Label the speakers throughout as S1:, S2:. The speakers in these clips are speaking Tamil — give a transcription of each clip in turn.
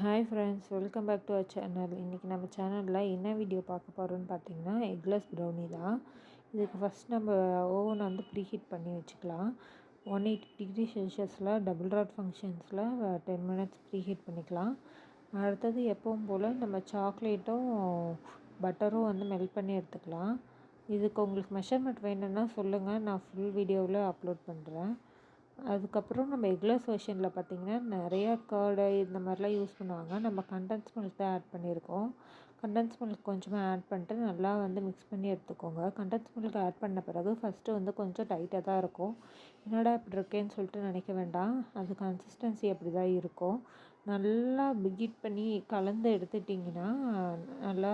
S1: Hi friends, welcome back to our channel. இன்றைக்கி நம்ம சேனலில் என்ன வீடியோ பார்க்க போகிறோன்னு பார்த்தீங்கன்னா, எக்லெஸ் ப்ரௌனி தான். இதுக்கு ஃபஸ்ட் நம்ம ஓவனை வந்து ப்ரீஹீட் பண்ணி வச்சுக்கலாம். 180 டிகிரி செல்சியஸில் டபுள் ராட் ஃபங்க்ஷன்ஸில் 10 மினிட்ஸ் ப்ரீஹீட் பண்ணிக்கலாம். அடுத்தது எப்பவும் போல் நம்ம சாக்லேட்டும் பட்டரும் வந்து மெல்ட் பண்ணி எடுத்துக்கலாம். இதுக்கு உங்களுக்கு மெஷர்மெண்ட் வேணும்னா சொல்லுங்கள், நான் ஃபுல் வீடியோவில் அப்லோட் பண்ணுறேன். அதுக்கப்புறம் நம்ம எக்லெஸ் வெர்ஷனில் பார்த்திங்கன்னா நிறையா கர்டு இந்த மாதிரிலாம் யூஸ் பண்ணுவாங்க. நம்ம கண்டென்ஸ் மில்க் தான் ஆட் பண்ணியிருக்கோம். கண்டென்ஸ் மில்க் கொஞ்சமாக ஆட் பண்ணிட்டு நல்லா வந்து மிக்ஸ் பண்ணி எடுத்துக்கோங்க. கண்டென்ஸ் மில்க் ஆட் பண்ண பிறகு ஃபஸ்ட்டு வந்து கொஞ்சம் டைட்டாக தான் இருக்கும். என்னடா இப்படி இருக்கேன்னு சொல்லிட்டு நினைக்க வேண்டாம். அது கன்சிஸ்டன்சி அப்படி தான் இருக்கும். நல்லா பீட் பண்ணி கலந்து எடுத்துட்டிங்கன்னா நல்லா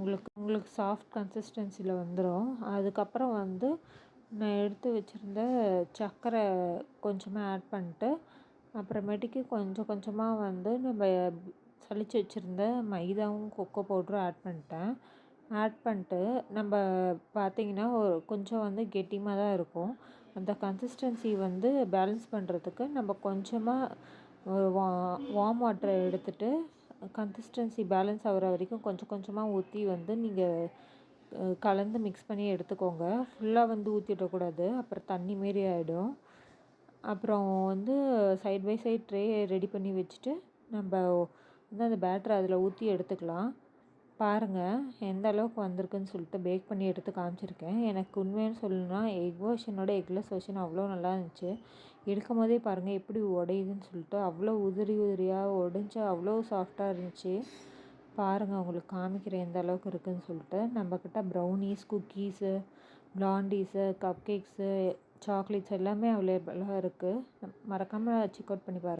S1: உங்களுக்கு சாஃப்ட் கன்சிஸ்டன்சியில் வந்துடும். அதுக்கப்புறம் வந்து நான் எடுத்து வச்சுருந்த சர்க்கரை கொஞ்சமாக ஆட் பண்ணிட்டு, அப்புறமேட்டுக்கு கொஞ்சம் கொஞ்சமாக வந்து நம்ம சலிச்சு வச்சுருந்த மைதாவும் கொக்கோ பவுடரும் ஆட் பண்ணிட்டு நம்ம பார்த்திங்கன்னா கொஞ்சம் வந்து கெட்டியாக தான் இருக்கும். அந்த கன்சிஸ்டன்சி வந்து பேலன்ஸ் பண்ணுறதுக்கு நம்ம கொஞ்சமாக வார்ம் வாட்டரை எடுத்துகிட்டு கன்சிஸ்டன்சி பேலன்ஸ் ஆகிற வரைக்கும் கொஞ்சம் கொஞ்சமாக ஊற்றி வந்து நீங்கள் கலந்து மிக்ஸ் பண்ணி எடுத்துக்கோங்க. ஃபுல்லாக வந்து ஊற்றிடக்கூடாது, அப்புறம் தண்ணி மாரி ஆகிடும். அப்புறம் வந்து side by side tray ready பண்ணி வச்சுட்டு நம்ம வந்து அந்த பேட்டரை அதில் ஊற்றி எடுத்துக்கலாம். பாருங்கள் எந்த அளவுக்கு வந்திருக்குன்னு சொல்லிட்டு பேக் பண்ணி எடுத்து காமிச்சிருக்கேன். எனக்கு உண்மையான சொல்லணும்னா எக் வெர்ஷனோட எக்லெஸ் வெர்ஷன் அவ்வளோ நல்லா இருந்துச்சு. எடுக்கும் போதே பாருங்கள் எப்படி உடையுதுன்னு சொல்லிட்டு, அவ்வளோ உதிரியாக உடஞ்சி அவ்வளோ சாஃப்டாக இருந்துச்சு. பாருங்கள், உங்களுக்கு காமிக்கிறேன் எந்த அளவுக்கு இருக்குதுன்னு சொல்லிட்டு. நம்மக்கிட்ட brownies, cookies, blondies, cup cakes, chocolates எல்லாமே அவைலபிளாக இருக்குது. மறக்காமல் செக் அவுட் பண்ணி பாருங்கள்.